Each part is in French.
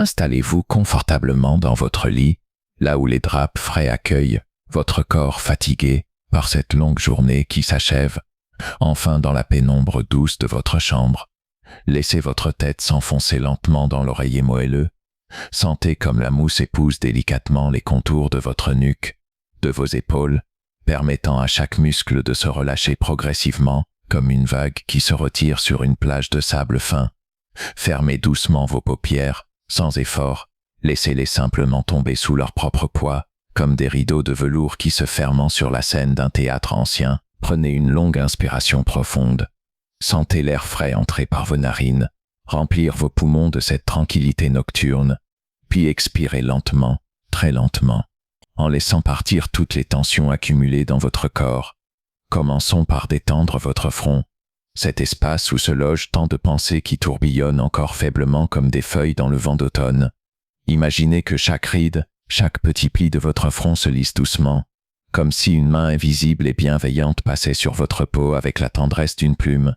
Installez-vous confortablement dans votre lit, là où les draps frais accueillent votre corps fatigué par cette longue journée qui s'achève, enfin dans la pénombre douce de votre chambre. Laissez votre tête s'enfoncer lentement dans l'oreiller moelleux. Sentez comme la mousse épouse délicatement les contours de votre nuque, de vos épaules, permettant à chaque muscle de se relâcher progressivement comme une vague qui se retire sur une plage de sable fin. Fermez doucement vos paupières, sans effort, laissez-les simplement tomber sous leur propre poids, comme des rideaux de velours qui se ferment sur la scène d'un théâtre ancien. Prenez une longue inspiration profonde. Sentez l'air frais entrer par vos narines, remplir vos poumons de cette tranquillité nocturne, puis expirez lentement, très lentement, en laissant partir toutes les tensions accumulées dans votre corps. Commençons par détendre votre front, cet espace où se logent tant de pensées qui tourbillonnent encore faiblement comme des feuilles dans le vent d'automne. Imaginez que chaque ride, chaque petit pli de votre front se lisse doucement, comme si une main invisible et bienveillante passait sur votre peau avec la tendresse d'une plume.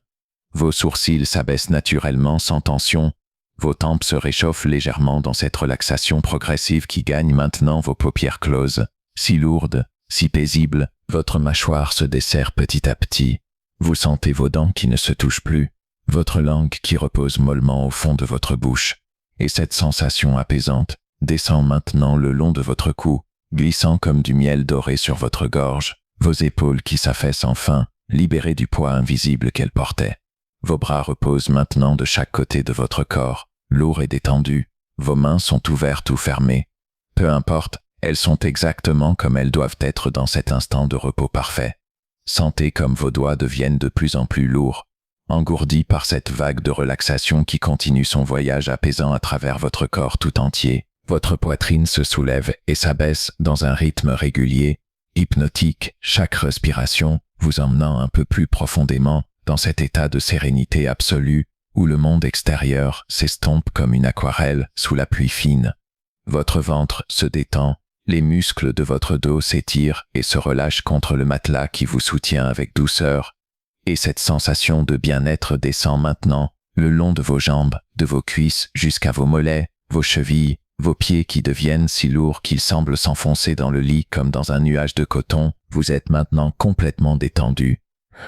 Vos sourcils s'abaissent naturellement sans tension, vos tempes se réchauffent légèrement dans cette relaxation progressive qui gagne maintenant vos paupières closes, si lourdes, si paisibles, votre mâchoire se desserre petit à petit. Vous sentez vos dents qui ne se touchent plus, votre langue qui repose mollement au fond de votre bouche, et cette sensation apaisante descend maintenant le long de votre cou, glissant comme du miel doré sur votre gorge, vos épaules qui s'affaissent enfin, libérées du poids invisible qu'elles portaient. Vos bras reposent maintenant de chaque côté de votre corps, lourds et détendus, vos mains sont ouvertes ou fermées. Peu importe, elles sont exactement comme elles doivent être dans cet instant de repos parfait. Sentez comme vos doigts deviennent de plus en plus lourds, engourdis par cette vague de relaxation qui continue son voyage apaisant à travers votre corps tout entier. Votre poitrine se soulève et s'abaisse dans un rythme régulier, hypnotique, chaque respiration vous emmenant un peu plus profondément dans cet état de sérénité absolue où le monde extérieur s'estompe comme une aquarelle sous la pluie fine. Votre ventre se détend, les muscles de votre dos s'étirent et se relâchent contre le matelas qui vous soutient avec douceur, et cette sensation de bien-être descend maintenant le long de vos jambes, de vos cuisses jusqu'à vos mollets, vos chevilles, vos pieds qui deviennent si lourds qu'ils semblent s'enfoncer dans le lit comme dans un nuage de coton. Vous êtes maintenant complètement détendu.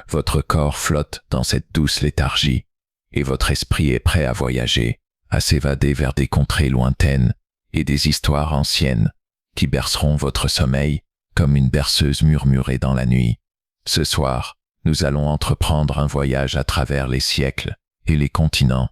Votre corps flotte dans cette douce léthargie, et votre esprit est prêt à voyager, à s'évader vers des contrées lointaines et des histoires anciennes qui berceront votre sommeil comme une berceuse murmurée dans la nuit. Ce soir, nous allons entreprendre un voyage à travers les siècles et les continents,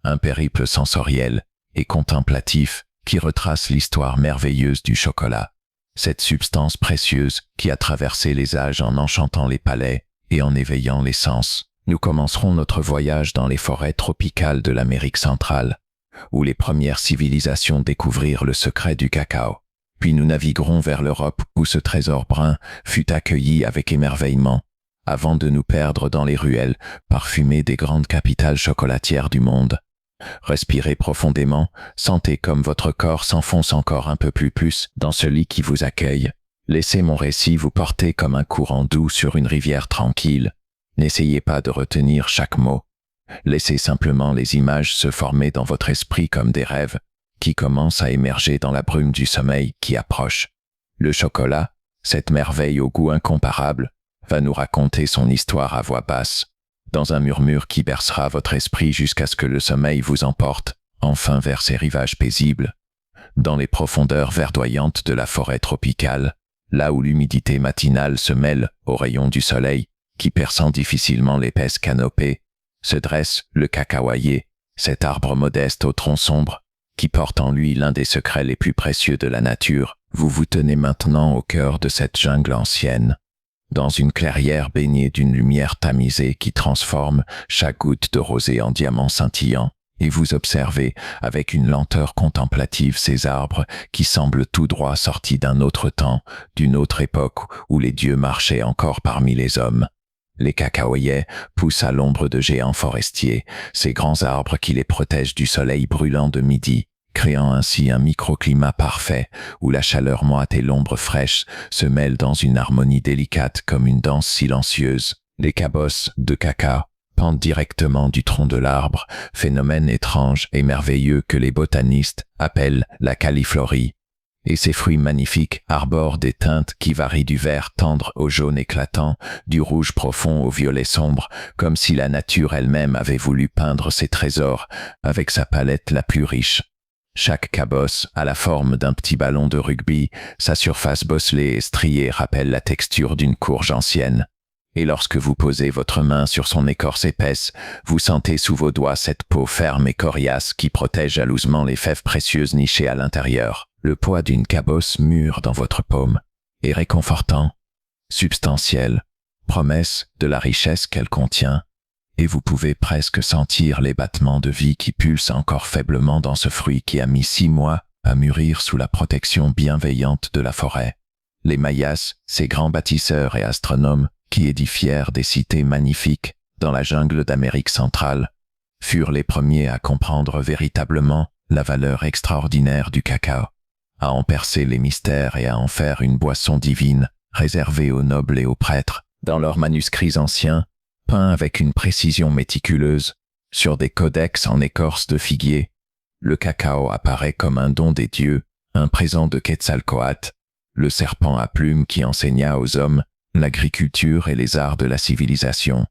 un périple sensoriel et contemplatif qui retrace l'histoire merveilleuse du chocolat, cette substance précieuse qui a traversé les âges en enchantant les palais et en éveillant les sens. Nous commencerons notre voyage dans les forêts tropicales de l'Amérique centrale, où les premières civilisations découvrirent le secret du cacao. Puis nous naviguerons vers l'Europe où ce trésor brun fut accueilli avec émerveillement, avant de nous perdre dans les ruelles parfumées des grandes capitales chocolatières du monde. Respirez profondément, sentez comme votre corps s'enfonce encore un peu plus dans ce lit qui vous accueille. Laissez mon récit vous porter comme un courant doux sur une rivière tranquille. N'essayez pas de retenir chaque mot. Laissez simplement les images se former dans votre esprit comme des rêves qui commencent à émerger dans la brume du sommeil qui approche. Le chocolat, cette merveille au goût incomparable, va nous raconter son histoire à voix basse, dans un murmure qui bercera votre esprit jusqu'à ce que le sommeil vous emporte, enfin vers ses rivages paisibles. Dans les profondeurs verdoyantes de la forêt tropicale, là où l'humidité matinale se mêle aux rayons du soleil, qui perçant difficilement l'épaisse canopée, se dresse le cacaoyer, cet arbre modeste au tronc sombre, qui porte en lui l'un des secrets les plus précieux de la nature. Vous vous tenez maintenant au cœur de cette jungle ancienne, dans une clairière baignée d'une lumière tamisée qui transforme chaque goutte de rosée en diamant scintillant, et vous observez avec une lenteur contemplative ces arbres qui semblent tout droit sortis d'un autre temps, d'une autre époque où les dieux marchaient encore parmi les hommes. Les cacaoyers poussent à l'ombre de géants forestiers, ces grands arbres qui les protègent du soleil brûlant de midi, créant ainsi un microclimat parfait où la chaleur moite et l'ombre fraîche se mêlent dans une harmonie délicate comme une danse silencieuse. Les cabosses de cacao dépendent directement du tronc de l'arbre, phénomène étrange et merveilleux que les botanistes appellent la califlorie. Et ces fruits magnifiques arborent des teintes qui varient du vert tendre au jaune éclatant, du rouge profond au violet sombre, comme si la nature elle-même avait voulu peindre ses trésors avec sa palette la plus riche. Chaque cabosse a la forme d'un petit ballon de rugby, sa surface bosselée et striée rappelle la texture d'une courge ancienne. Et lorsque vous posez votre main sur son écorce épaisse, vous sentez sous vos doigts cette peau ferme et coriace qui protège jalousement les fèves précieuses nichées à l'intérieur. Le poids d'une cabosse mûre dans votre paume est réconfortant, substantiel, promesse de la richesse qu'elle contient, et vous pouvez presque sentir les battements de vie qui pulsent encore faiblement dans ce fruit qui a mis 6 mois à mûrir sous la protection bienveillante de la forêt. Les Mayas, ces grands bâtisseurs et astronomes, qui édifièrent des cités magnifiques dans la jungle d'Amérique centrale, furent les premiers à comprendre véritablement la valeur extraordinaire du cacao, à en percer les mystères et à en faire une boisson divine réservée aux nobles et aux prêtres. Dans leurs manuscrits anciens, peints avec une précision méticuleuse, sur des codex en écorce de figuier, le cacao apparaît comme un don des dieux, un présent de Quetzalcoatl, le serpent à plumes qui enseigna aux hommes l'agriculture et les arts de la civilisation.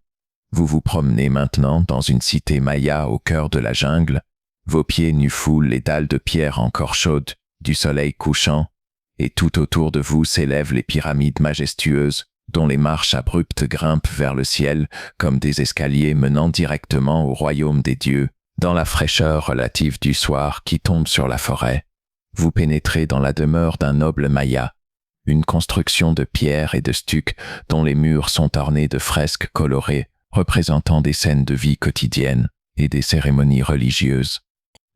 Vous vous promenez maintenant dans une cité maya au cœur de la jungle, vos pieds nus foulent les dalles de pierre encore chaudes du soleil couchant, et tout autour de vous s'élèvent les pyramides majestueuses, dont les marches abruptes grimpent vers le ciel comme des escaliers menant directement au royaume des dieux. Dans la fraîcheur relative du soir qui tombe sur la forêt, vous pénétrez dans la demeure d'un noble maya, une construction de pierre et de stuc dont les murs sont ornés de fresques colorées représentant des scènes de vie quotidienne et des cérémonies religieuses.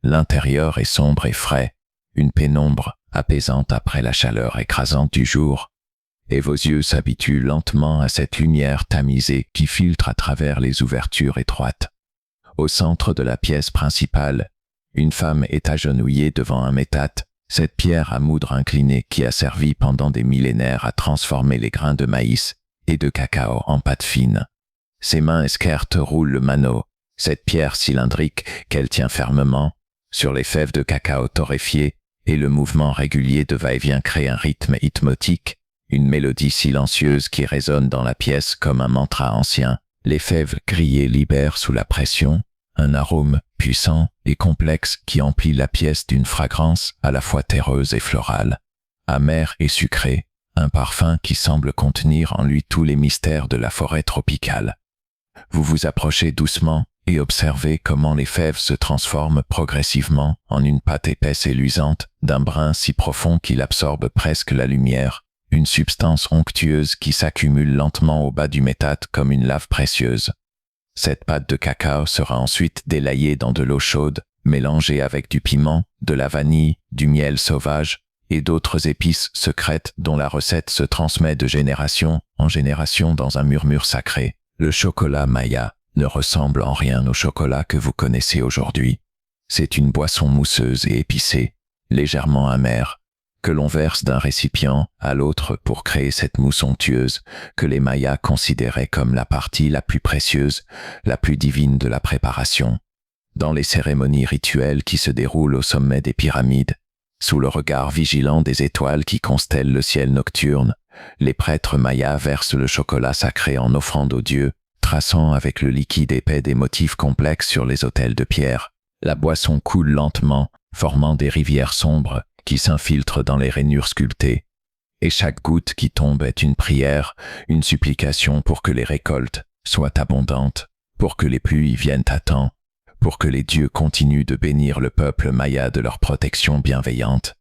L'intérieur est sombre et frais, une pénombre apaisante après la chaleur écrasante du jour, et vos yeux s'habituent lentement à cette lumière tamisée qui filtre à travers les ouvertures étroites. Au centre de la pièce principale, une femme est agenouillée devant un métate, cette pierre à moudre inclinée qui a servi pendant des millénaires à transformer les grains de maïs et de cacao en pâte fine. Ses mains esquertes roulent le mano, cette pierre cylindrique qu'elle tient fermement, sur les fèves de cacao torréfiées, et le mouvement régulier de va-et-vient crée un rythme hypnotique, une mélodie silencieuse qui résonne dans la pièce comme un mantra ancien. Les fèves grillées libèrent sous la pression un arôme puissant et complexe qui emplit la pièce d'une fragrance à la fois terreuse et florale, amère et sucrée, un parfum qui semble contenir en lui tous les mystères de la forêt tropicale. Vous vous approchez doucement et observez comment les fèves se transforment progressivement en une pâte épaisse et luisante, d'un brun si profond qu'il absorbe presque la lumière, une substance onctueuse qui s'accumule lentement au bas du métate comme une lave précieuse. Cette pâte de cacao sera ensuite délayée dans de l'eau chaude, mélangée avec du piment, de la vanille, du miel sauvage et d'autres épices secrètes dont la recette se transmet de génération en génération dans un murmure sacré. Le chocolat maya ne ressemble en rien au chocolat que vous connaissez aujourd'hui. C'est une boisson mousseuse et épicée, légèrement amère, que l'on verse d'un récipient à l'autre pour créer cette mousse onctueuse que les Mayas considéraient comme la partie la plus précieuse, la plus divine de la préparation. Dans les cérémonies rituelles qui se déroulent au sommet des pyramides, sous le regard vigilant des étoiles qui constellent le ciel nocturne, les prêtres Mayas versent le chocolat sacré en offrande aux dieux, traçant avec le liquide épais des motifs complexes sur les autels de pierre. La boisson coule lentement, formant des rivières sombres, qui s'infiltre dans les rainures sculptées, et chaque goutte qui tombe est une prière, une supplication pour que les récoltes soient abondantes, pour que les pluies viennent à temps, pour que les dieux continuent de bénir le peuple maya de leur protection bienveillante.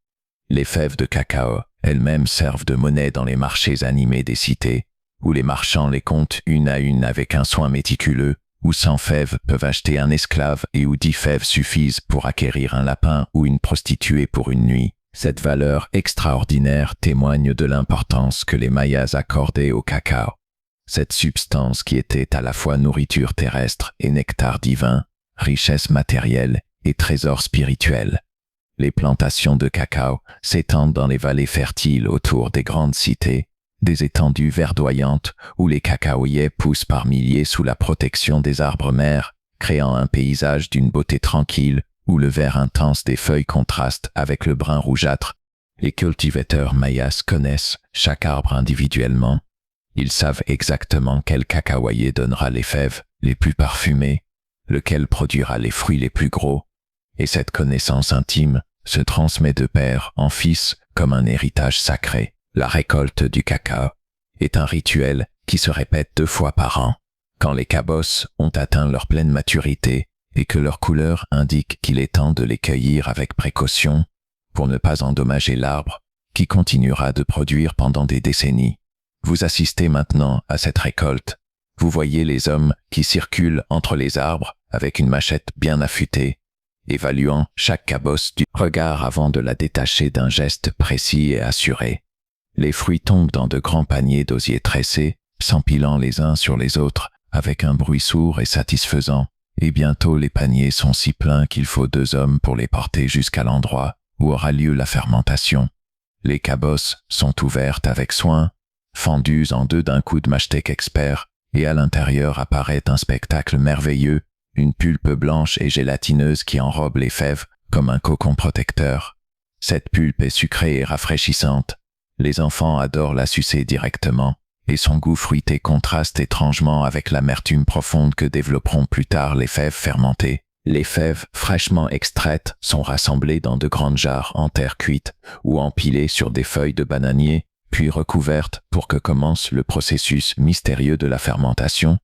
Les fèves de cacao elles-mêmes servent de monnaie dans les marchés animés des cités, où les marchands les comptent une à une avec un soin méticuleux, où 100 fèves peuvent acheter un esclave et où 10 fèves suffisent pour acquérir un lapin ou une prostituée pour une nuit. Cette valeur extraordinaire témoigne de l'importance que les Mayas accordaient au cacao. Cette substance qui était à la fois nourriture terrestre et nectar divin, richesse matérielle et trésor spirituel. Les plantations de cacao s'étendent dans les vallées fertiles autour des grandes cités, des étendues verdoyantes où les cacaoyers poussent par milliers sous la protection des arbres mères, créant un paysage d'une beauté tranquille où le vert intense des feuilles contraste avec le brun rougeâtre. Les cultivateurs mayas connaissent chaque arbre individuellement. Ils savent exactement quel cacaoyer donnera les fèves les plus parfumées, lequel produira les fruits les plus gros. Et cette connaissance intime se transmet de père en fils comme un héritage sacré. La récolte du cacao est un rituel qui se répète 2 fois par an. Quand les cabosses ont atteint leur pleine maturité et que leur couleur indique qu'il est temps de les cueillir avec précaution pour ne pas endommager l'arbre qui continuera de produire pendant des décennies. Vous assistez maintenant à cette récolte. Vous voyez les hommes qui circulent entre les arbres avec une machette bien affûtée, évaluant chaque cabosse du regard avant de la détacher d'un geste précis et assuré. Les fruits tombent dans de grands paniers d'osier tressés, s'empilant les uns sur les autres avec un bruit sourd et satisfaisant, et bientôt les paniers sont si pleins qu'il faut 2 hommes pour les porter jusqu'à l'endroit où aura lieu la fermentation. Les cabosses sont ouvertes avec soin, fendues en 2 d'un coup de mashtec expert, et à l'intérieur apparaît un spectacle merveilleux, une pulpe blanche et gélatineuse qui enrobe les fèves comme un cocon protecteur. Cette pulpe est sucrée et rafraîchissante. Les enfants adorent la sucer directement, et son goût fruité contraste étrangement avec l'amertume profonde que développeront plus tard les fèves fermentées. Les fèves fraîchement extraites sont rassemblées dans de grandes jarres en terre cuite ou empilées sur des feuilles de bananier, puis recouvertes pour que commence le processus mystérieux de la fermentation.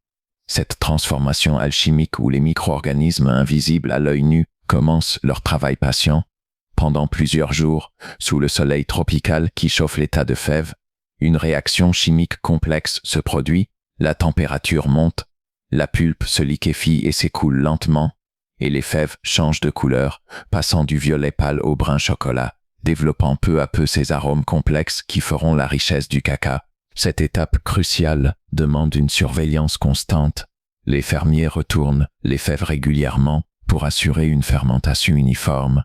Cette transformation alchimique où les micro-organismes invisibles à l'œil nu commencent leur travail patient. Pendant plusieurs jours, sous le soleil tropical qui chauffe l'état de fèves, une réaction chimique complexe se produit, la température monte, la pulpe se liquéfie et s'écoule lentement, et les fèves changent de couleur, passant du violet pâle au brun chocolat, développant peu à peu ces arômes complexes qui feront la richesse du cacao. Cette étape cruciale demande une surveillance constante. Les fermiers retournent les fèves régulièrement pour assurer une fermentation uniforme,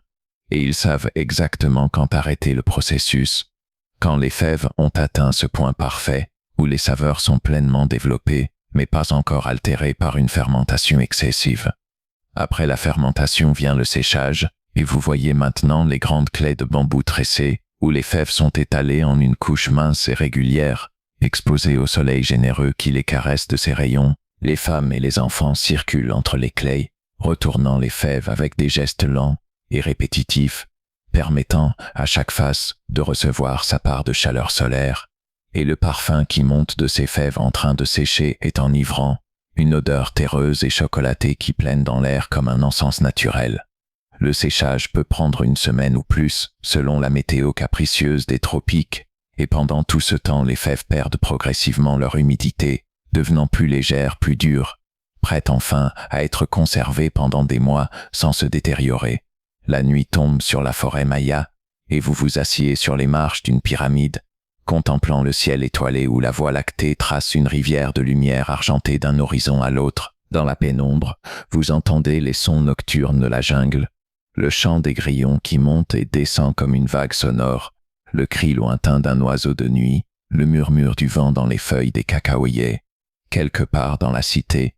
et ils savent exactement quand arrêter le processus. Quand les fèves ont atteint ce point parfait, où les saveurs sont pleinement développées, mais pas encore altérées par une fermentation excessive. Après la fermentation vient le séchage, et vous voyez maintenant les grandes claies de bambou tressées, où les fèves sont étalées en une couche mince et régulière, exposées au soleil généreux qui les caresse de ses rayons. Les femmes et les enfants circulent entre les claies, retournant les fèves avec des gestes lents et répétitifs, permettant à chaque face de recevoir sa part de chaleur solaire, et le parfum qui monte de ces fèves en train de sécher est enivrant, une odeur terreuse et chocolatée qui plane dans l'air comme un encens naturel. Le séchage peut prendre une semaine ou plus, selon la météo capricieuse des tropiques, et pendant tout ce temps les fèves perdent progressivement leur humidité, devenant plus légères, plus dures, prêtes enfin à être conservées pendant des mois sans se détériorer. La nuit tombe sur la forêt maya, et vous vous assieds sur les marches d'une pyramide, contemplant le ciel étoilé où la voie lactée trace une rivière de lumière argentée d'un horizon à l'autre. Dans la pénombre, vous entendez les sons nocturnes de la jungle, le chant des grillons qui monte et descend comme une vague sonore, le cri lointain d'un oiseau de nuit, le murmure du vent dans les feuilles des cacaoyers. Quelque part dans la cité,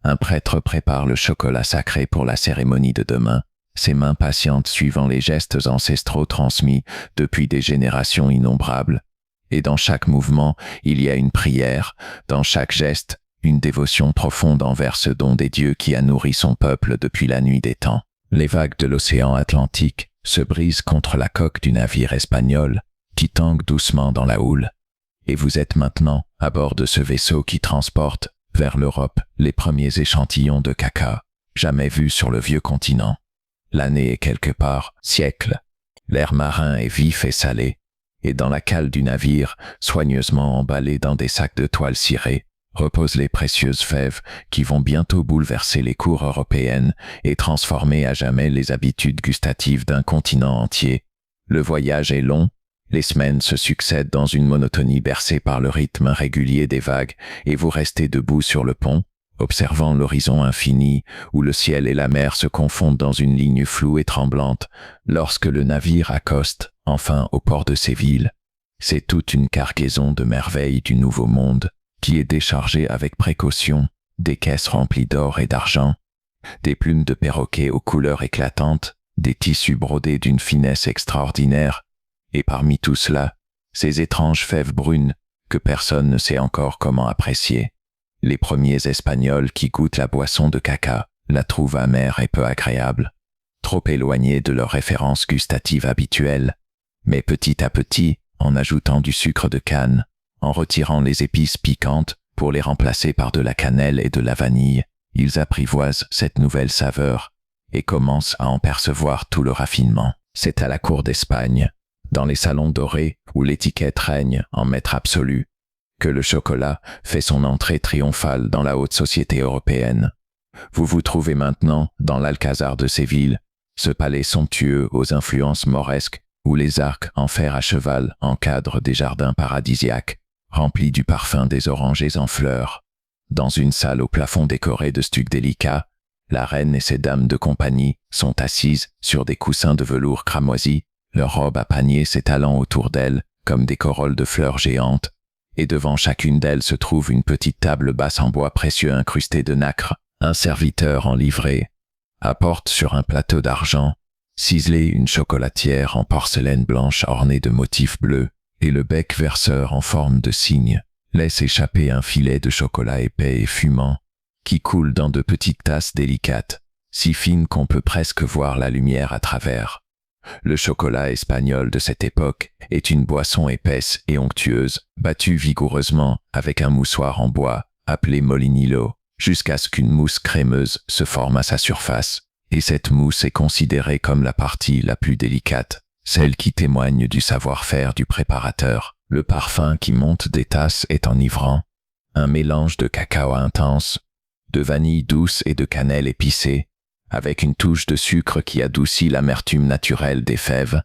un prêtre prépare le chocolat sacré pour la cérémonie de demain, ses mains patientes suivant les gestes ancestraux transmis depuis des générations innombrables. Et dans chaque mouvement, il y a une prière, dans chaque geste, une dévotion profonde envers ce don des dieux qui a nourri son peuple depuis la nuit des temps. Les vagues de l'océan Atlantique se brisent contre la coque du navire espagnol qui tangue doucement dans la houle. Et vous êtes maintenant à bord de ce vaisseau qui transporte vers l'Europe les premiers échantillons de cacao jamais vus sur le vieux continent. L'année est quelque part siècle. L'air marin est vif et salé, et dans la cale du navire, soigneusement emballés dans des sacs de toile cirée, reposent les précieuses fèves qui vont bientôt bouleverser les cours européennes et transformer à jamais les habitudes gustatives d'un continent entier. Le voyage est long, les semaines se succèdent dans une monotonie bercée par le rythme régulier des vagues, et vous restez debout sur le pont, observant l'horizon infini où le ciel et la mer se confondent dans une ligne floue et tremblante, lorsque le navire accoste, enfin au port de Séville. C'est toute une cargaison de merveilles du Nouveau Monde qui est déchargée avec précaution, des caisses remplies d'or et d'argent, des plumes de perroquet aux couleurs éclatantes, des tissus brodés d'une finesse extraordinaire, et parmi tout cela, ces étranges fèves brunes que personne ne sait encore comment apprécier. Les premiers Espagnols qui goûtent la boisson de caca la trouvent amère et peu agréable, trop éloignée de leurs références gustatives habituelles, mais petit à petit, en ajoutant du sucre de canne, en retirant les épices piquantes pour les remplacer par de la cannelle et de la vanille, ils apprivoisent cette nouvelle saveur et commencent à en percevoir tout le raffinement. C'est à la cour d'Espagne, dans les salons dorés où l'étiquette règne en maître absolu, que le chocolat fait son entrée triomphale dans la haute société européenne. Vous vous trouvez maintenant dans l'Alcazar de Séville, ce palais somptueux aux influences mauresques où les arcs en fer à cheval encadrent des jardins paradisiaques, remplis du parfum des orangers en fleurs. Dans une salle au plafond décoré de stucs délicats, la reine et ses dames de compagnie sont assises sur des coussins de velours cramoisi, leurs robes à panier s'étalant autour d'elles comme des corolles de fleurs géantes, et devant chacune d'elles se trouve une petite table basse en bois précieux incrustée de nacre. Un serviteur en livrée apporte sur un plateau d'argent ciselé une chocolatière en porcelaine blanche ornée de motifs bleus, et le bec verseur en forme de cygne laisse échapper un filet de chocolat épais et fumant qui coule dans de petites tasses délicates, si fines qu'on peut presque voir la lumière à travers. Le chocolat espagnol de cette époque est une boisson épaisse et onctueuse, battue vigoureusement avec un moussoir en bois appelé molinillo, jusqu'à ce qu'une mousse crémeuse se forme à sa surface, et cette mousse est considérée comme la partie la plus délicate, celle qui témoigne du savoir-faire du préparateur. Le parfum qui monte des tasses est enivrant, un mélange de cacao intense, de vanille douce et de cannelle épicée, avec une touche de sucre qui adoucit l'amertume naturelle des fèves.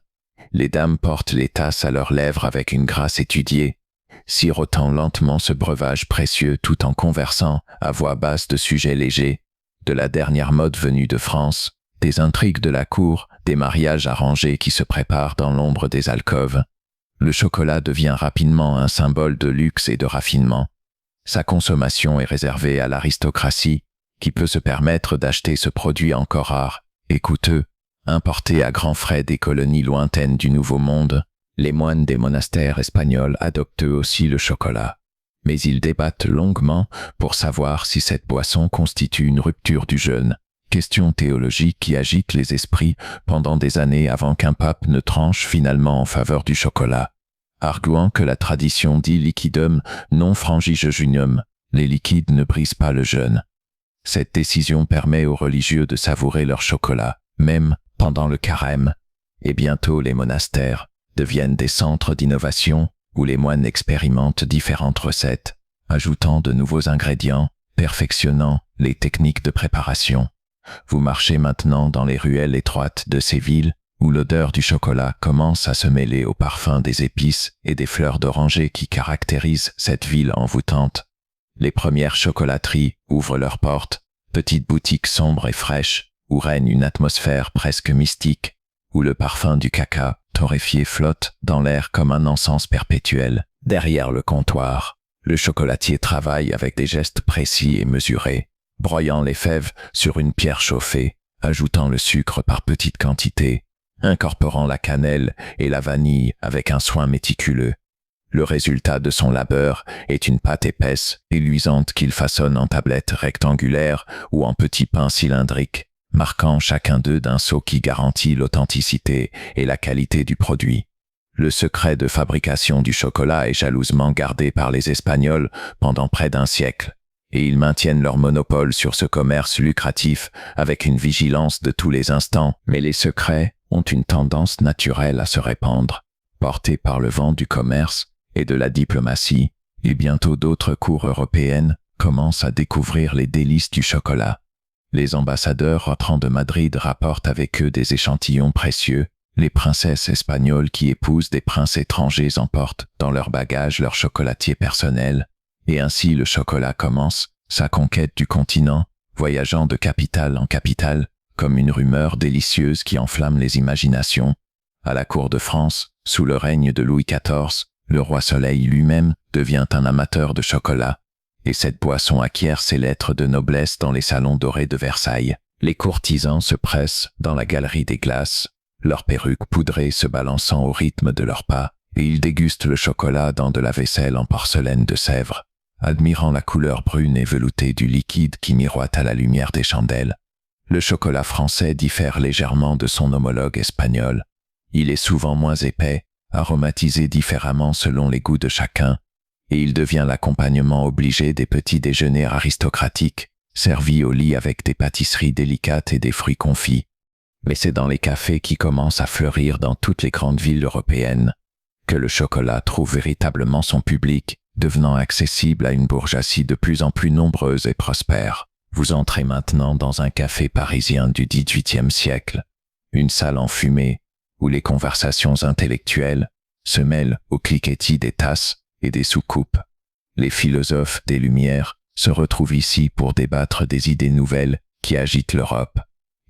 Les dames portent les tasses à leurs lèvres avec une grâce étudiée, sirotant lentement ce breuvage précieux tout en conversant à voix basse de sujets légers, de la dernière mode venue de France, des intrigues de la cour, des mariages arrangés qui se préparent dans l'ombre des alcôves. Le chocolat devient rapidement un symbole de luxe et de raffinement. Sa consommation est réservée à l'aristocratie, qui peut se permettre d'acheter ce produit encore rare et coûteux, importé à grands frais des colonies lointaines du Nouveau Monde. Les moines des monastères espagnols adoptent eux aussi le chocolat, mais ils débattent longuement pour savoir si cette boisson constitue une rupture du jeûne, question théologique qui agite les esprits pendant des années avant qu'un pape ne tranche finalement en faveur du chocolat, arguant que la tradition dit liquidum non frangige jeûnum, les liquides ne brisent pas le jeûne. Cette décision permet aux religieux de savourer leur chocolat, même pendant le carême, et bientôt les monastères deviennent des centres d'innovation où les moines expérimentent différentes recettes, ajoutant de nouveaux ingrédients, perfectionnant les techniques de préparation. Vous marchez maintenant dans les ruelles étroites de ces villes où l'odeur du chocolat commence à se mêler au parfum des épices et des fleurs d'oranger qui caractérisent cette ville envoûtante. Les premières chocolateries ouvrent leurs portes, petites boutiques sombres et fraîches où règne une atmosphère presque mystique, où le parfum du caca torréfié flotte dans l'air comme un encens perpétuel. Derrière le comptoir, le chocolatier travaille avec des gestes précis et mesurés, broyant les fèves sur une pierre chauffée, ajoutant le sucre par petites quantités, incorporant la cannelle et la vanille avec un soin méticuleux. Le résultat de son labeur est une pâte épaisse et luisante qu'il façonne en tablettes rectangulaires ou en petits pains cylindriques, marquant chacun d'eux d'un sceau qui garantit l'authenticité et la qualité du produit. Le secret de fabrication du chocolat est jalousement gardé par les Espagnols pendant près d'un siècle, et ils maintiennent leur monopole sur ce commerce lucratif avec une vigilance de tous les instants. Mais les secrets ont une tendance naturelle à se répandre, portés par le vent du commerce et de la diplomatie, et bientôt d'autres cours européennes commencent à découvrir les délices du chocolat. Les ambassadeurs rentrant de Madrid rapportent avec eux des échantillons précieux. Les princesses espagnoles qui épousent des princes étrangers emportent dans leur bagage leur chocolatier personnel, et ainsi le chocolat commence sa conquête du continent, voyageant de capitale en capitale, comme une rumeur délicieuse qui enflamme les imaginations. À la cour de France, sous le règne de Louis XIV, le roi Soleil lui-même devient un amateur de chocolat, et cette boisson acquiert ses lettres de noblesse dans les salons dorés de Versailles. Les courtisans se pressent dans la galerie des glaces, leurs perruques poudrées se balançant au rythme de leurs pas, et ils dégustent le chocolat dans de la vaisselle en porcelaine de Sèvres, admirant la couleur brune et veloutée du liquide qui miroite à la lumière des chandelles. Le chocolat français diffère légèrement de son homologue espagnol. Il est souvent moins épais, aromatisé différemment selon les goûts de chacun, et il devient l'accompagnement obligé des petits déjeuners aristocratiques, servis au lit avec des pâtisseries délicates et des fruits confits. Mais c'est dans les cafés qui commencent à fleurir dans toutes les grandes villes européennes que le chocolat trouve véritablement son public, devenant accessible à une bourgeoisie de plus en plus nombreuse et prospère. Vous entrez maintenant dans un café parisien du XVIIIe siècle, une salle enfumée, où les conversations intellectuelles se mêlent au cliquetis des tasses et des soucoupes. Les philosophes des Lumières se retrouvent ici pour débattre des idées nouvelles qui agitent l'Europe,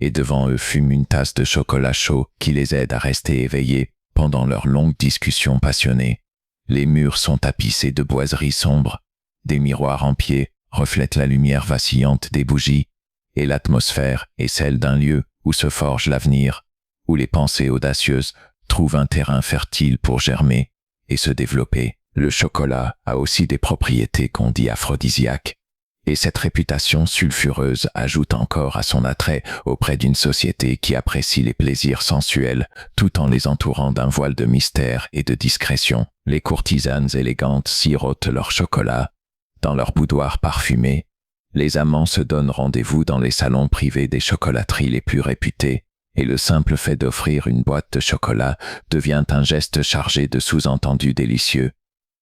et devant eux fume une tasse de chocolat chaud qui les aide à rester éveillés pendant leurs longues discussions passionnées. Les murs sont tapissés de boiseries sombres, des miroirs en pied reflètent la lumière vacillante des bougies, et l'atmosphère est celle d'un lieu où se forge l'avenir, où les pensées audacieuses trouvent un terrain fertile pour germer et se développer. Le chocolat a aussi des propriétés qu'on dit aphrodisiaques, et cette réputation sulfureuse ajoute encore à son attrait auprès d'une société qui apprécie les plaisirs sensuels tout en les entourant d'un voile de mystère et de discrétion. Les courtisanes élégantes sirotent leur chocolat dans leur boudoir parfumé. Les amants se donnent rendez-vous dans les salons privés des chocolateries les plus réputées, et le simple fait d'offrir une boîte de chocolat devient un geste chargé de sous-entendus délicieux.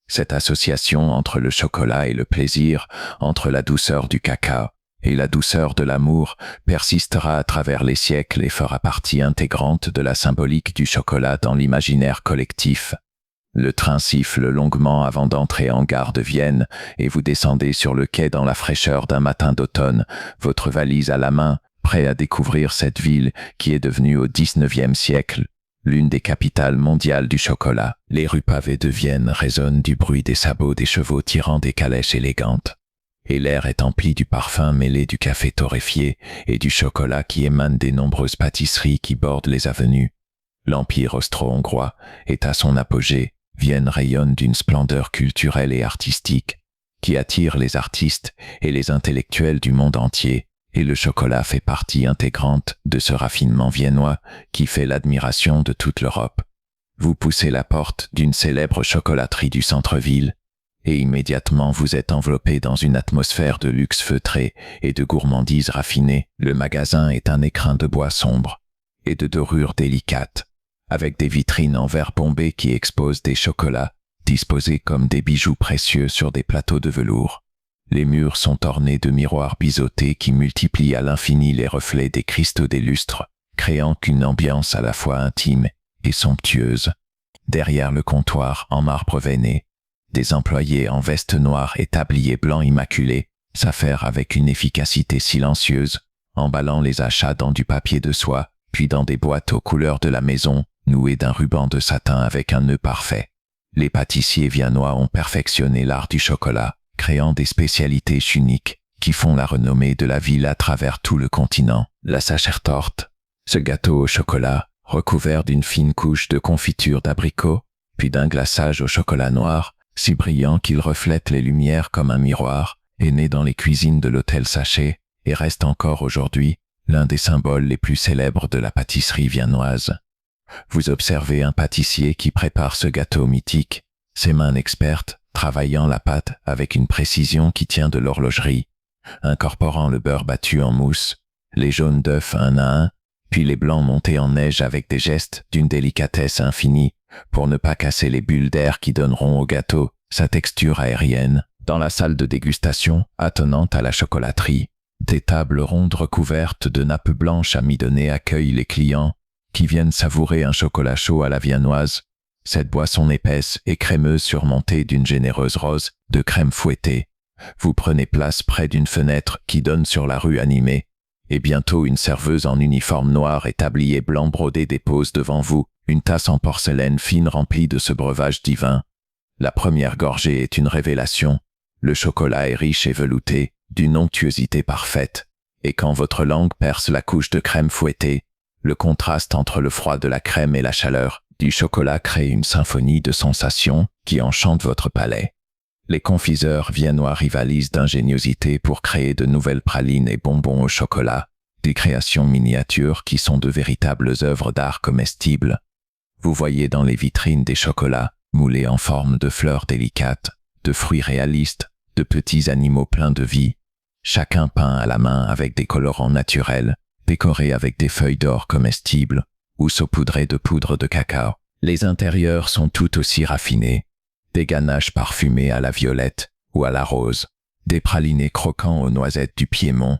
Cette association entre le chocolat et le plaisir, entre la douceur du cacao et la douceur de l'amour, persistera à travers les siècles et fera partie intégrante de la symbolique du chocolat dans l'imaginaire collectif. Le train siffle longuement avant d'entrer en gare de Vienne et vous descendez sur le quai dans la fraîcheur d'un matin d'automne, votre valise à la main, prêt à découvrir cette ville qui est devenue au XIXe siècle l'une des capitales mondiales du chocolat. Les rues pavées de Vienne résonnent du bruit des sabots des chevaux tirant des calèches élégantes, et l'air est empli du parfum mêlé du café torréfié et du chocolat qui émane des nombreuses pâtisseries qui bordent les avenues. L'Empire austro-hongrois est à son apogée. Vienne rayonne d'une splendeur culturelle et artistique qui attire les artistes et les intellectuels du monde entier, et le chocolat fait partie intégrante de ce raffinement viennois qui fait l'admiration de toute l'Europe. Vous poussez la porte d'une célèbre chocolaterie du centre-ville, et immédiatement vous êtes enveloppé dans une atmosphère de luxe feutré et de gourmandise raffinée. Le magasin est un écrin de bois sombre et de dorures délicates, avec des vitrines en verre bombé qui exposent des chocolats disposés comme des bijoux précieux sur des plateaux de velours. Les murs sont ornés de miroirs biseautés qui multiplient à l'infini les reflets des cristaux des lustres, créant une ambiance à la fois intime et somptueuse. Derrière le comptoir en marbre veiné, des employés en veste noire et tablier blanc immaculé s'affairent avec une efficacité silencieuse, emballant les achats dans du papier de soie, puis dans des boîtes aux couleurs de la maison, nouées d'un ruban de satin avec un nœud parfait. Les pâtissiers viennois ont perfectionné l'art du chocolat, créant des spécialités uniques qui font la renommée de la ville à travers tout le continent. La Sachertorte, ce gâteau au chocolat, recouvert d'une fine couche de confiture d'abricot, puis d'un glaçage au chocolat noir, si brillant qu'il reflète les lumières comme un miroir, est né dans les cuisines de l'hôtel Sachet et reste encore aujourd'hui l'un des symboles les plus célèbres de la pâtisserie viennoise. Vous observez un pâtissier qui prépare ce gâteau mythique, ses mains expertes travaillant la pâte avec une précision qui tient de l'horlogerie, incorporant le beurre battu en mousse, les jaunes d'œufs un à un, puis les blancs montés en neige avec des gestes d'une délicatesse infinie pour ne pas casser les bulles d'air qui donneront au gâteau sa texture aérienne. Dans la salle de dégustation, attenante à la chocolaterie, des tables rondes recouvertes de nappes blanches amidonnées accueillent les clients qui viennent savourer un chocolat chaud à la viennoise. Cette boisson épaisse et crémeuse surmontée d'une généreuse rose de crème fouettée. Vous prenez place près d'une fenêtre qui donne sur la rue animée, et bientôt une serveuse en uniforme noir et tablier blanc brodé dépose devant vous une tasse en porcelaine fine remplie de ce breuvage divin. La première gorgée est une révélation. Le chocolat est riche et velouté, d'une onctuosité parfaite. Et quand votre langue perce la couche de crème fouettée, le contraste entre le froid de la crème et la chaleur du chocolat crée une symphonie de sensations qui enchantent votre palais. Les confiseurs viennois rivalisent d'ingéniosité pour créer de nouvelles pralines et bonbons au chocolat, des créations miniatures qui sont de véritables œuvres d'art comestibles. Vous voyez dans les vitrines des chocolats moulés en forme de fleurs délicates, de fruits réalistes, de petits animaux pleins de vie, chacun peint à la main avec des colorants naturels, décorés avec des feuilles d'or comestibles ou saupoudrés de poudre de cacao. Les intérieurs sont tout aussi raffinés, des ganaches parfumées à la violette ou à la rose, des pralinés croquants aux noisettes du Piémont,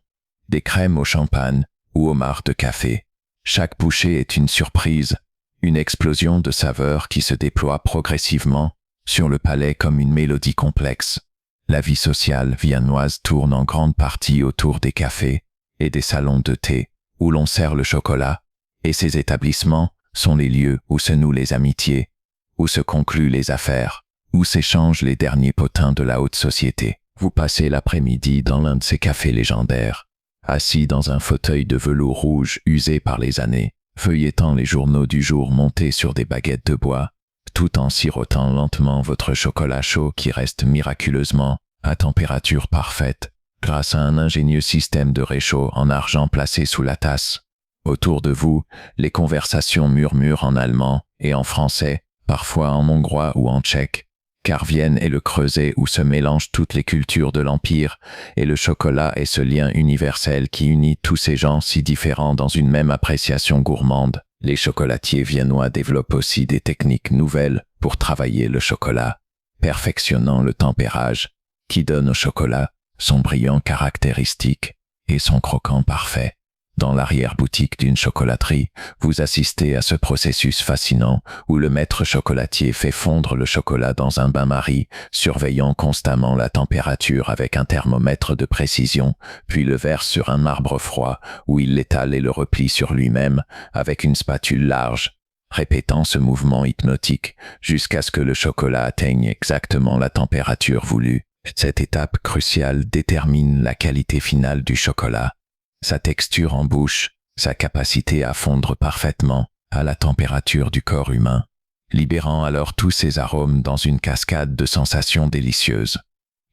des crèmes au champagne ou au marc de café. Chaque bouchée est une surprise, une explosion de saveurs qui se déploie progressivement sur le palais comme une mélodie complexe. La vie sociale viennoise tourne en grande partie autour des cafés et des salons de thé où l'on sert le chocolat, et ces établissements sont les lieux où se nouent les amitiés, où se concluent les affaires, où s'échangent les derniers potins de la haute société. Vous passez l'après-midi dans l'un de ces cafés légendaires, assis dans un fauteuil de velours rouge usé par les années, feuilletant les journaux du jour montés sur des baguettes de bois, tout en sirotant lentement votre chocolat chaud qui reste miraculeusement à température parfaite, grâce à un ingénieux système de réchaud en argent placé sous la tasse. Autour de vous, les conversations murmurent en allemand et en français, parfois en hongrois ou en tchèque, car Vienne est le creuset où se mélangent toutes les cultures de l'Empire, et le chocolat est ce lien universel qui unit tous ces gens si différents dans une même appréciation gourmande. Les chocolatiers viennois développent aussi des techniques nouvelles pour travailler le chocolat, perfectionnant le tempérage, qui donne au chocolat son brillant caractéristique et son croquant parfait. Dans l'arrière-boutique d'une chocolaterie, vous assistez à ce processus fascinant où le maître chocolatier fait fondre le chocolat dans un bain-marie, surveillant constamment la température avec un thermomètre de précision, puis le verse sur un marbre froid où il l'étale et le replie sur lui-même avec une spatule large, répétant ce mouvement hypnotique jusqu'à ce que le chocolat atteigne exactement la température voulue. Cette étape cruciale détermine la qualité finale du chocolat. Sa texture en bouche, sa capacité à fondre parfaitement à la température du corps humain, libérant alors tous ses arômes dans une cascade de sensations délicieuses.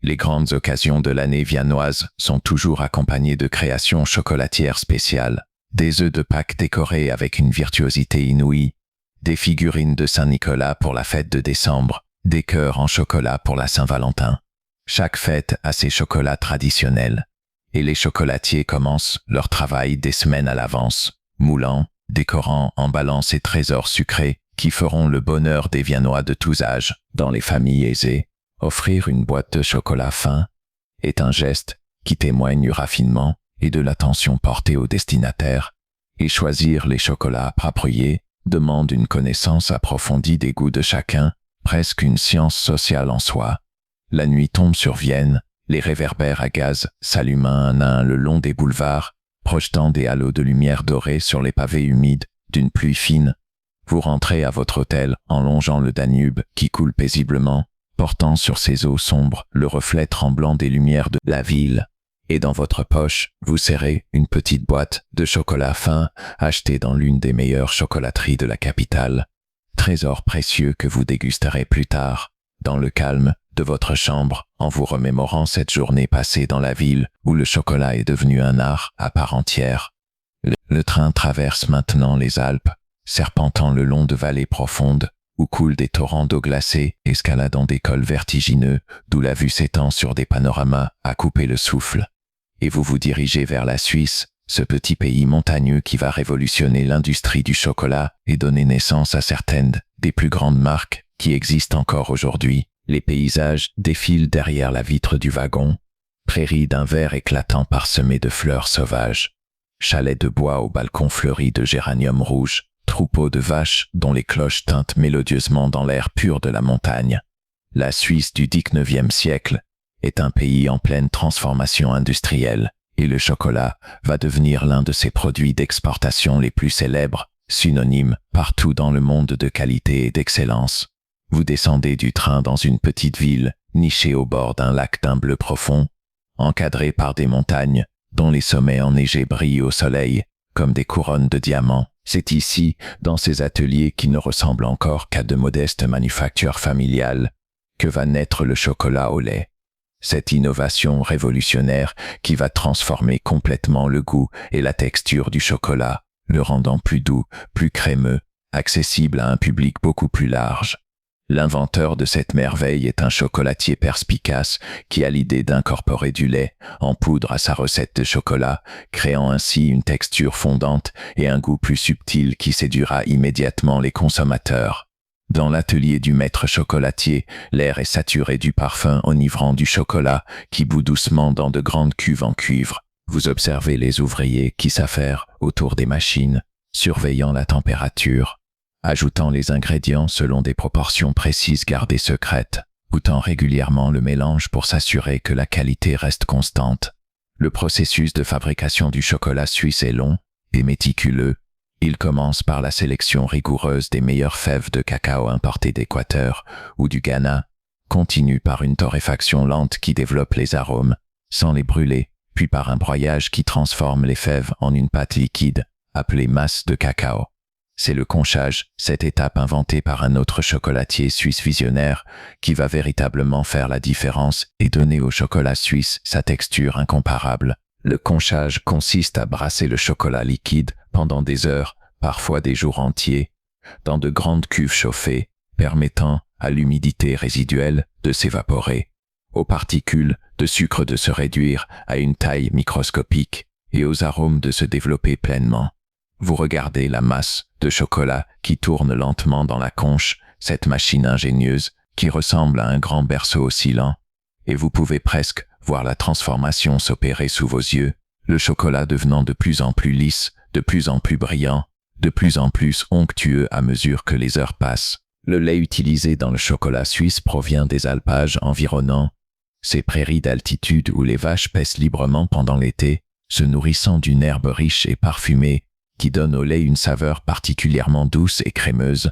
Les grandes occasions de l'année viennoise sont toujours accompagnées de créations chocolatières spéciales, des œufs de Pâques décorés avec une virtuosité inouïe, des figurines de Saint-Nicolas pour la fête de décembre, des cœurs en chocolat pour la Saint-Valentin. Chaque fête a ses chocolats traditionnels. Et les chocolatiers commencent leur travail des semaines à l'avance, moulant, décorant, emballant ces trésors sucrés qui feront le bonheur des Viennois de tous âges. Dans les familles aisées, offrir une boîte de chocolat fin est un geste qui témoigne du raffinement et de l'attention portée au destinataire, et choisir les chocolats appropriés demande une connaissance approfondie des goûts de chacun, presque une science sociale en soi. La nuit tombe sur Vienne, les réverbères à gaz s'allument un à un le long des boulevards, projetant des halos de lumière dorée sur les pavés humides d'une pluie fine. Vous rentrez à votre hôtel en longeant le Danube qui coule paisiblement, portant sur ses eaux sombres le reflet tremblant des lumières de la ville. Et dans votre poche, vous serrez une petite boîte de chocolat fin achetée dans l'une des meilleures chocolateries de la capitale. Trésor précieux que vous dégusterez plus tard, dans le calme de votre chambre, en vous remémorant cette journée passée dans la ville où le chocolat est devenu un art à part entière. Le train traverse maintenant les Alpes, serpentant le long de vallées profondes où coulent des torrents d'eau glacée, escaladant des cols vertigineux d'où la vue s'étend sur des panoramas à couper le souffle. Et vous vous dirigez vers la Suisse, ce petit pays montagneux qui va révolutionner l'industrie du chocolat et donner naissance à certaines des plus grandes marques qui existent encore aujourd'hui. Les paysages défilent derrière la vitre du wagon, prairies d'un vert éclatant parsemées de fleurs sauvages, chalets de bois aux balcons fleuris de géraniums rouges, troupeaux de vaches dont les cloches tintent mélodieusement dans l'air pur de la montagne. La Suisse du XIXe siècle est un pays en pleine transformation industrielle, et le chocolat va devenir l'un de ses produits d'exportation les plus célèbres, synonyme partout dans le monde de qualité et d'excellence. Vous descendez du train dans une petite ville, nichée au bord d'un lac d'un bleu profond, encadrée par des montagnes, dont les sommets enneigés brillent au soleil, comme des couronnes de diamants. C'est ici, dans ces ateliers qui ne ressemblent encore qu'à de modestes manufactures familiales, que va naître le chocolat au lait. Cette innovation révolutionnaire qui va transformer complètement le goût et la texture du chocolat, le rendant plus doux, plus crémeux, accessible à un public beaucoup plus large. L'inventeur de cette merveille est un chocolatier perspicace qui a l'idée d'incorporer du lait en poudre à sa recette de chocolat, créant ainsi une texture fondante et un goût plus subtil qui séduira immédiatement les consommateurs. Dans l'atelier du maître chocolatier, l'air est saturé du parfum enivrant du chocolat qui bout doucement dans de grandes cuves en cuivre. Vous observez les ouvriers qui s'affairent autour des machines, surveillant la température, ajoutant les ingrédients selon des proportions précises gardées secrètes, goûtant régulièrement le mélange pour s'assurer que la qualité reste constante. Le processus de fabrication du chocolat suisse est long et méticuleux. Il commence par la sélection rigoureuse des meilleures fèves de cacao importées d'Équateur ou du Ghana, continue par une torréfaction lente qui développe les arômes, sans les brûler, puis par un broyage qui transforme les fèves en une pâte liquide, appelée masse de cacao. C'est le conchage, cette étape inventée par un autre chocolatier suisse visionnaire, qui va véritablement faire la différence et donner au chocolat suisse sa texture incomparable. Le conchage consiste à brasser le chocolat liquide pendant des heures, parfois des jours entiers, dans de grandes cuves chauffées, permettant à l'humidité résiduelle de s'évaporer, aux particules de sucre de se réduire à une taille microscopique et aux arômes de se développer pleinement. Vous regardez la masse de chocolat qui tourne lentement dans la conche, cette machine ingénieuse qui ressemble à un grand berceau oscillant, et vous pouvez presque voir la transformation s'opérer sous vos yeux, le chocolat devenant de plus en plus lisse, de plus en plus brillant, de plus en plus onctueux à mesure que les heures passent. Le lait utilisé dans le chocolat suisse provient des alpages environnants, ces prairies d'altitude où les vaches paissent librement pendant l'été, se nourrissant d'une herbe riche et parfumée, qui donne au lait une saveur particulièrement douce et crémeuse.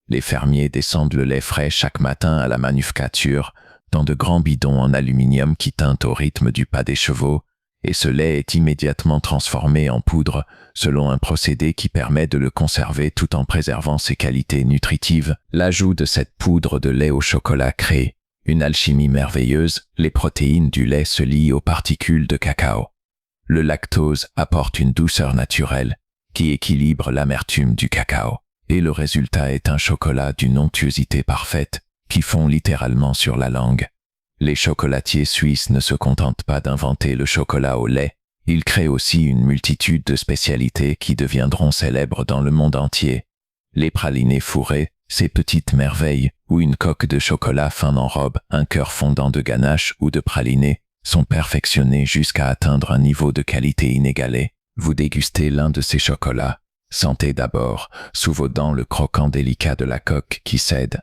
Les fermiers descendent le lait frais chaque matin à la manufacture, dans de grands bidons en aluminium qui tintent au rythme du pas des chevaux, et ce lait est immédiatement transformé en poudre selon un procédé qui permet de le conserver tout en préservant ses qualités nutritives. L'ajout de cette poudre de lait au chocolat crée une alchimie merveilleuse, les protéines du lait se lient aux particules de cacao. Le lactose apporte une douceur naturelle qui équilibre l'amertume du cacao, et le résultat est un chocolat d'une onctuosité parfaite qui fond littéralement sur la langue. Les chocolatiers suisses ne se contentent pas d'inventer le chocolat au lait, ils créent aussi une multitude de spécialités qui deviendront célèbres dans le monde entier. Les pralinés fourrés, ces petites merveilles où une coque de chocolat fin enrobe un cœur fondant de ganache ou de praliné, sont perfectionnés jusqu'à atteindre un niveau de qualité inégalé. Vous dégustez l'un de ces chocolats, sentez d'abord, sous vos dents, le croquant délicat de la coque qui cède,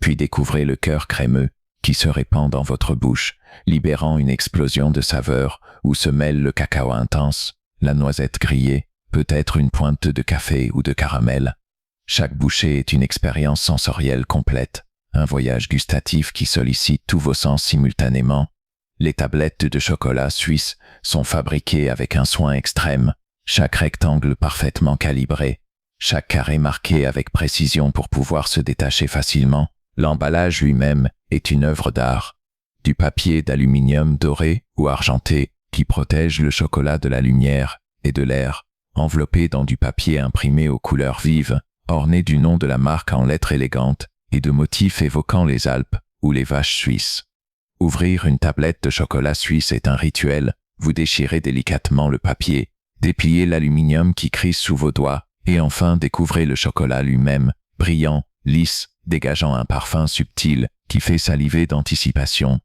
puis découvrez le cœur crémeux qui se répand dans votre bouche, libérant une explosion de saveurs où se mêle le cacao intense, la noisette grillée, peut-être une pointe de café ou de caramel. Chaque bouchée est une expérience sensorielle complète, un voyage gustatif qui sollicite tous vos sens simultanément. Les tablettes de chocolat suisse sont fabriquées avec un soin extrême, chaque rectangle parfaitement calibré, chaque carré marqué avec précision pour pouvoir se détacher facilement. L'emballage lui-même est une œuvre d'art, du papier d'aluminium doré ou argenté qui protège le chocolat de la lumière et de l'air, enveloppé dans du papier imprimé aux couleurs vives, orné du nom de la marque en lettres élégantes et de motifs évoquant les Alpes ou les vaches suisses. Ouvrir une tablette de chocolat suisse est un rituel, vous déchirez délicatement le papier, dépliez l'aluminium qui crisse sous vos doigts, et enfin découvrez le chocolat lui-même, brillant, lisse, dégageant un parfum subtil qui fait saliver d'anticipation.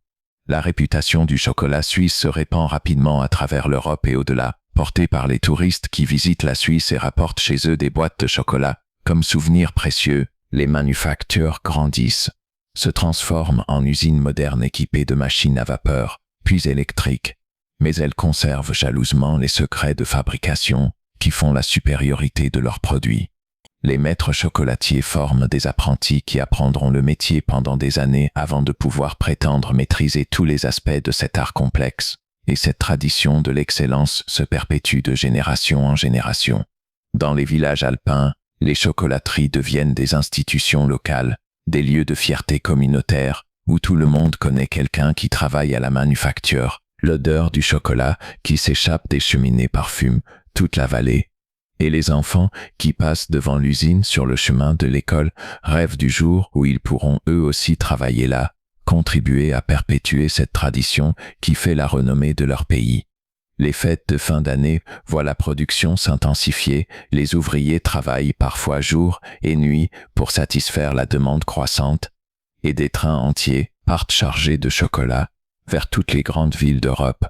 La réputation du chocolat suisse se répand rapidement à travers l'Europe et au-delà, portée par les touristes qui visitent la Suisse et rapportent chez eux des boîtes de chocolat. Comme souvenir précieux, les manufactures grandissent, se transforment en usines modernes équipées de machines à vapeur, puis électriques, mais elles conservent jalousement les secrets de fabrication qui font la supériorité de leurs produits. Les maîtres chocolatiers forment des apprentis qui apprendront le métier pendant des années avant de pouvoir prétendre maîtriser tous les aspects de cet art complexe. Et cette tradition de l'excellence se perpétue de génération en génération. Dans les villages alpins, les chocolateries deviennent des institutions locales, des lieux de fierté communautaire, où tout le monde connaît quelqu'un qui travaille à la manufacture. L'odeur du chocolat qui s'échappe des cheminées parfume toute la vallée. Et les enfants qui passent devant l'usine sur le chemin de l'école rêvent du jour où ils pourront eux aussi travailler là, contribuer à perpétuer cette tradition qui fait la renommée de leur pays. Les fêtes de fin d'année voient la production s'intensifier, les ouvriers travaillent parfois jour et nuit pour satisfaire la demande croissante, et des trains entiers partent chargés de chocolat vers toutes les grandes villes d'Europe.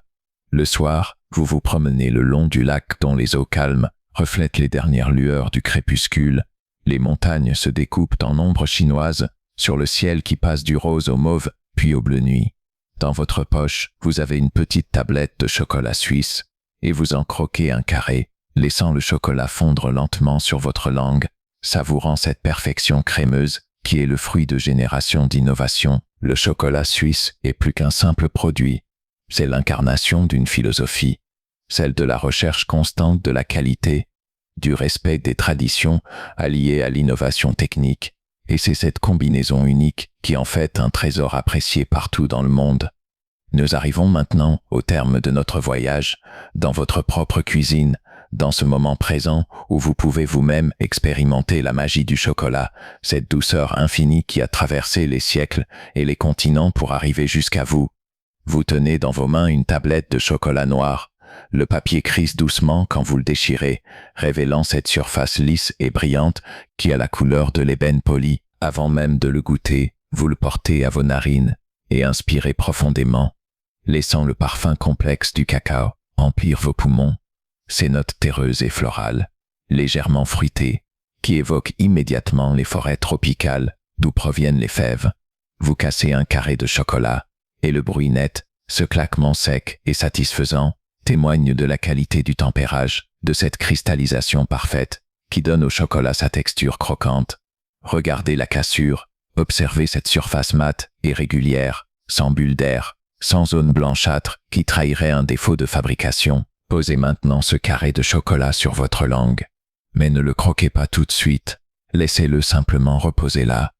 Le soir, vous vous promenez le long du lac dont les eaux calmes reflètent les dernières lueurs du crépuscule. Les montagnes se découpent en ombres chinoises sur le ciel qui passe du rose au mauve, puis au bleu nuit. Dans votre poche, vous avez une petite tablette de chocolat suisse, et vous en croquez un carré, laissant le chocolat fondre lentement sur votre langue, savourant cette perfection crémeuse qui est le fruit de générations d'innovation. Le chocolat suisse est plus qu'un simple produit. C'est l'incarnation d'une philosophie, celle de la recherche constante de la qualité, du respect des traditions alliées à l'innovation technique, et c'est cette combinaison unique qui en fait un trésor apprécié partout dans le monde. Nous arrivons maintenant au terme de notre voyage, dans votre propre cuisine, dans ce moment présent où vous pouvez vous-même expérimenter la magie du chocolat, cette douceur infinie qui a traversé les siècles et les continents pour arriver jusqu'à vous. Vous tenez dans vos mains une tablette de chocolat noir. Le papier crisse doucement quand vous le déchirez, révélant cette surface lisse et brillante qui a la couleur de l'ébène poli. Avant même de le goûter, vous le portez à vos narines et inspirez profondément, laissant le parfum complexe du cacao emplir vos poumons. Ces notes terreuses et florales, légèrement fruitées, qui évoquent immédiatement les forêts tropicales d'où proviennent les fèves. Vous cassez un carré de chocolat, et le bruit net, ce claquement sec et satisfaisant, témoigne de la qualité du tempérage, de cette cristallisation parfaite, qui donne au chocolat sa texture croquante. Regardez la cassure, observez cette surface mate et régulière, sans bulles d'air, sans zone blanchâtre qui trahirait un défaut de fabrication. Posez maintenant ce carré de chocolat sur votre langue, mais ne le croquez pas tout de suite, laissez-le simplement reposer là.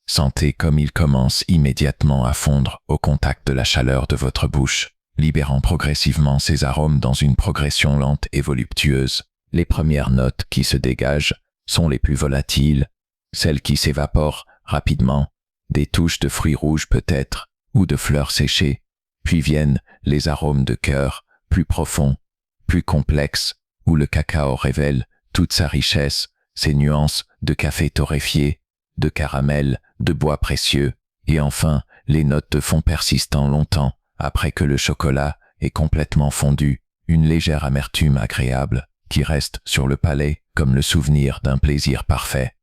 Sentez comme il commence immédiatement à fondre au contact de la chaleur de votre bouche, libérant progressivement ses arômes dans une progression lente et voluptueuse. Les premières notes qui se dégagent sont les plus volatiles, celles qui s'évaporent rapidement, des touches de fruits rouges peut-être, ou de fleurs séchées, puis viennent les arômes de cœur, plus profonds, plus complexe, où le cacao révèle toute sa richesse, ses nuances de café torréfié, de caramel, de bois précieux, et enfin les notes de fond persistant longtemps après que le chocolat est complètement fondu, une légère amertume agréable qui reste sur le palais comme le souvenir d'un plaisir parfait.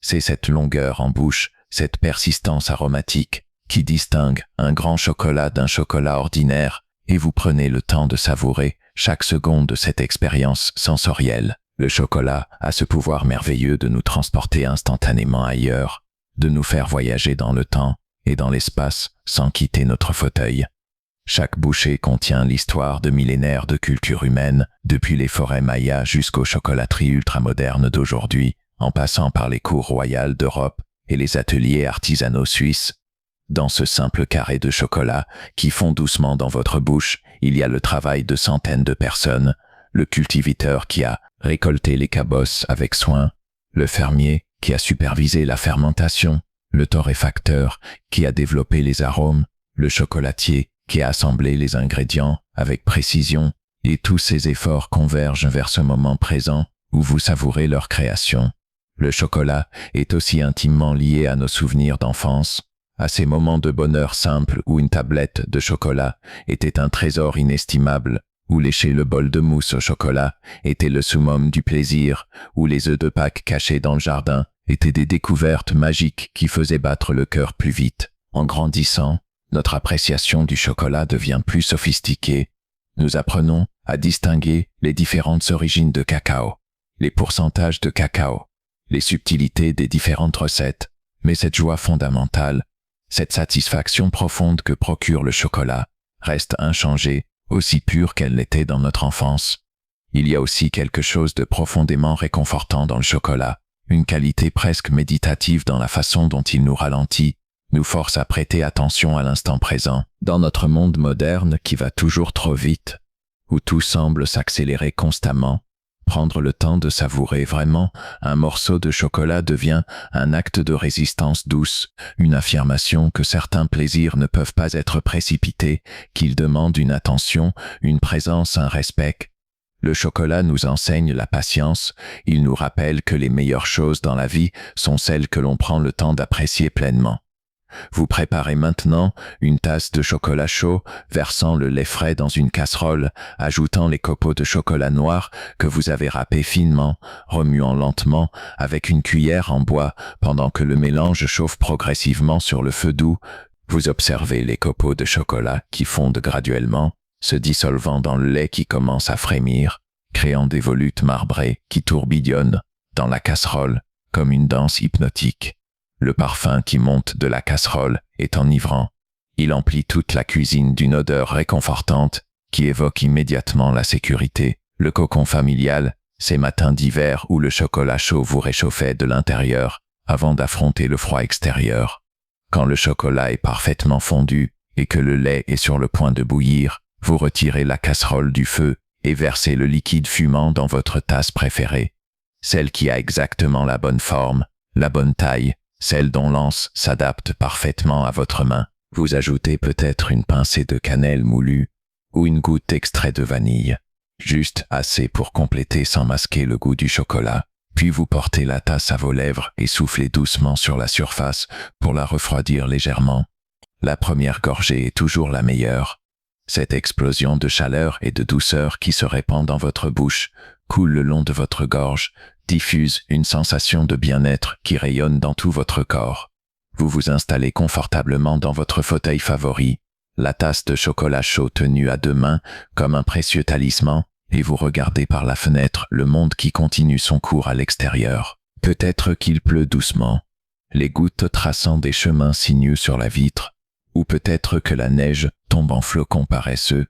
C'est cette longueur en bouche, cette persistance aromatique qui distingue un grand chocolat d'un chocolat ordinaire, et vous prenez le temps de savourer chaque seconde de cette expérience sensorielle. Le chocolat a ce pouvoir merveilleux de nous transporter instantanément ailleurs, de nous faire voyager dans le temps et dans l'espace sans quitter notre fauteuil. Chaque bouchée contient l'histoire de millénaires de culture humaine, depuis les forêts mayas jusqu'aux chocolateries ultramodernes d'aujourd'hui, en passant par les cours royales d'Europe et les ateliers artisanaux suisses. Dans ce simple carré de chocolat qui fond doucement dans votre bouche, il y a le travail de centaines de personnes, le cultivateur qui a récolté les cabosses avec soin, le fermier qui a supervisé la fermentation, le torréfacteur qui a développé les arômes, le chocolatier qui a assemblé les ingrédients avec précision, et tous ces efforts convergent vers ce moment présent où vous savourez leur création. Le chocolat est aussi intimement lié à nos souvenirs d'enfance, à ces moments de bonheur simple où une tablette de chocolat était un trésor inestimable, où lécher le bol de mousse au chocolat était le summum du plaisir, où les œufs de Pâques cachés dans le jardin étaient des découvertes magiques qui faisaient battre le cœur plus vite. En grandissant, notre appréciation du chocolat devient plus sophistiquée. Nous apprenons à distinguer les différentes origines de cacao, les pourcentages de cacao, les subtilités des différentes recettes, mais cette joie fondamentale, cette satisfaction profonde que procure le chocolat, reste inchangée, aussi pure qu'elle l'était dans notre enfance. Il y a aussi quelque chose de profondément réconfortant dans le chocolat, une qualité presque méditative dans la façon dont il nous ralentit, nous force à prêter attention à l'instant présent. Dans notre monde moderne qui va toujours trop vite, où tout semble s'accélérer constamment, prendre le temps de savourer vraiment un morceau de chocolat devient un acte de résistance douce, une affirmation que certains plaisirs ne peuvent pas être précipités, qu'ils demandent une attention, une présence, un respect. Le chocolat nous enseigne la patience, il nous rappelle que les meilleures choses dans la vie sont celles que l'on prend le temps d'apprécier pleinement. Vous préparez maintenant une tasse de chocolat chaud, versant le lait frais dans une casserole, ajoutant les copeaux de chocolat noir que vous avez râpés finement, remuant lentement avec une cuillère en bois pendant que le mélange chauffe progressivement sur le feu doux. Vous observez les copeaux de chocolat qui fondent graduellement, se dissolvant dans le lait qui commence à frémir, créant des volutes marbrées qui tourbillonnent dans la casserole comme une danse hypnotique. Le parfum qui monte de la casserole est enivrant. Il emplit toute la cuisine d'une odeur réconfortante qui évoque immédiatement la sécurité, le cocon familial, ces matins d'hiver où le chocolat chaud vous réchauffait de l'intérieur avant d'affronter le froid extérieur. Quand le chocolat est parfaitement fondu et que le lait est sur le point de bouillir, vous retirez la casserole du feu et versez le liquide fumant dans votre tasse préférée, celle qui a exactement la bonne forme, la bonne taille, celle dont l'anse s'adapte parfaitement à votre main. Vous ajoutez peut-être une pincée de cannelle moulue ou une goutte d'extrait de vanille, juste assez pour compléter sans masquer le goût du chocolat. Puis vous portez la tasse à vos lèvres et soufflez doucement sur la surface pour la refroidir légèrement. La première gorgée est toujours la meilleure. Cette explosion de chaleur et de douceur qui se répand dans votre bouche, coule le long de votre gorge, diffuse une sensation de bien-être qui rayonne dans tout votre corps. Vous vous installez confortablement dans votre fauteuil favori, la tasse de chocolat chaud tenue à deux mains comme un précieux talisman, et vous regardez par la fenêtre le monde qui continue son cours à l'extérieur. Peut-être qu'il pleut doucement, les gouttes traçant des chemins sinueux sur la vitre, ou peut-être que la neige tombe en flocons paresseux,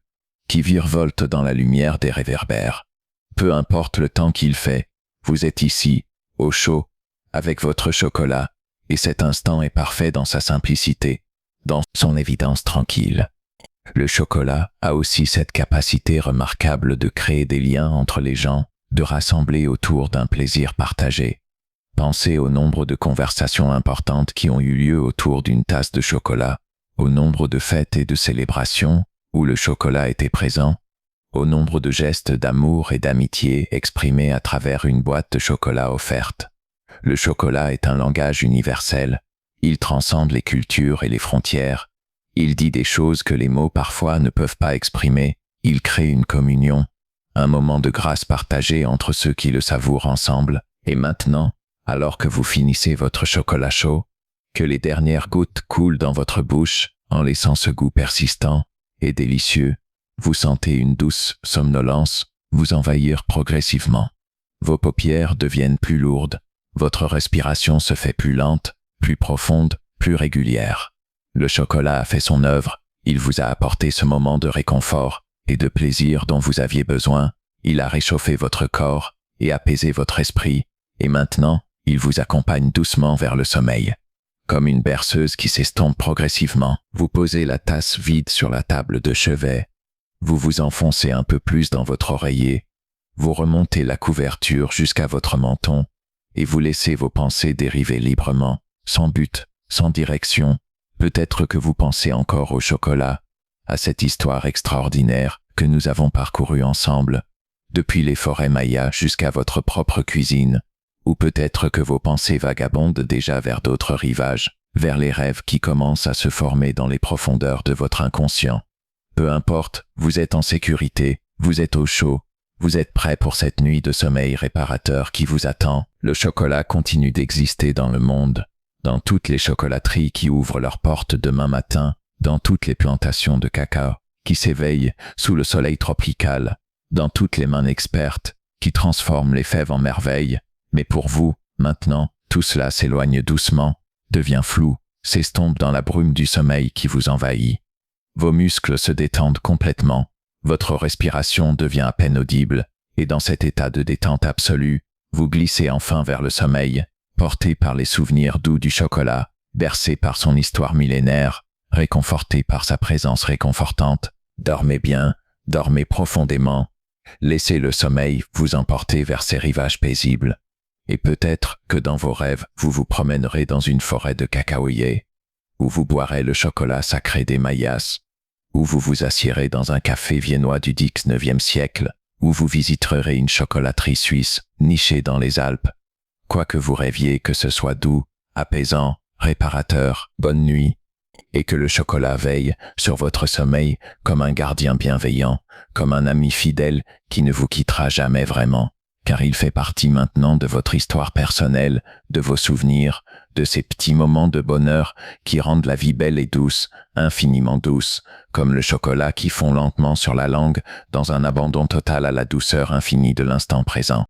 qui virevoltent dans la lumière des réverbères. Peu importe le temps qu'il fait, vous êtes ici, au chaud, avec votre chocolat, et cet instant est parfait dans sa simplicité, dans son évidence tranquille. Le chocolat a aussi cette capacité remarquable de créer des liens entre les gens, de rassembler autour d'un plaisir partagé. Pensez au nombre de conversations importantes qui ont eu lieu autour d'une tasse de chocolat, au nombre de fêtes et de célébrations où le chocolat était présent, au nombre de gestes d'amour et d'amitié exprimés à travers une boîte de chocolat offerte. Le chocolat est un langage universel, il transcende les cultures et les frontières, il dit des choses que les mots parfois ne peuvent pas exprimer, il crée une communion, un moment de grâce partagé entre ceux qui le savourent ensemble. Et maintenant, alors que vous finissez votre chocolat chaud, que les dernières gouttes coulent dans votre bouche en laissant ce goût persistant et délicieux, vous sentez une douce somnolence vous envahir progressivement. Vos paupières deviennent plus lourdes, votre respiration se fait plus lente, plus profonde, plus régulière. Le chocolat a fait son œuvre, il vous a apporté ce moment de réconfort et de plaisir dont vous aviez besoin, il a réchauffé votre corps et apaisé votre esprit, et maintenant, il vous accompagne doucement vers le sommeil. Comme une berceuse qui s'estompe progressivement, vous posez la tasse vide sur la table de chevet. Vous vous enfoncez un peu plus dans votre oreiller. Vous remontez la couverture jusqu'à votre menton et vous laissez vos pensées dériver librement, sans but, sans direction. Peut-être que vous pensez encore au chocolat, à cette histoire extraordinaire que nous avons parcourue ensemble, depuis les forêts mayas jusqu'à votre propre cuisine. Ou peut-être que vos pensées vagabondent déjà vers d'autres rivages, vers les rêves qui commencent à se former dans les profondeurs de votre inconscient. Peu importe, vous êtes en sécurité, vous êtes au chaud, vous êtes prêt pour cette nuit de sommeil réparateur qui vous attend. Le chocolat continue d'exister dans le monde, dans toutes les chocolateries qui ouvrent leurs portes demain matin, dans toutes les plantations de cacao qui s'éveillent sous le soleil tropical, dans toutes les mains expertes qui transforment les fèves en merveilles. Mais pour vous, Maintenant, tout cela s'éloigne doucement, devient flou, s'estompe dans la brume du sommeil qui vous envahit. Vos muscles se détendent complètement, votre respiration devient à peine audible, et dans cet état de détente absolue, vous glissez enfin vers le sommeil, porté par les souvenirs doux du chocolat, bercé par son histoire millénaire, réconforté par sa présence réconfortante. Dormez bien, dormez profondément. Laissez le sommeil vous emporter vers ces rivages paisibles. Et peut-être que dans vos rêves, vous vous promènerez dans une forêt de cacaoyers, où vous boirez le chocolat sacré des Mayas, où vous vous assiérez dans un café viennois du XIXe siècle, où vous visiterez une chocolaterie suisse nichée dans les Alpes. Quoi que vous rêviez que ce soit doux, apaisant, réparateur, bonne nuit, et que le chocolat veille sur votre sommeil comme un gardien bienveillant, comme un ami fidèle qui ne vous quittera jamais vraiment, car il fait partie maintenant de votre histoire personnelle, de vos souvenirs, de ces petits moments de bonheur qui rendent la vie belle et douce, infiniment douce, comme le chocolat qui fond lentement sur la langue dans un abandon total à la douceur infinie de l'instant présent.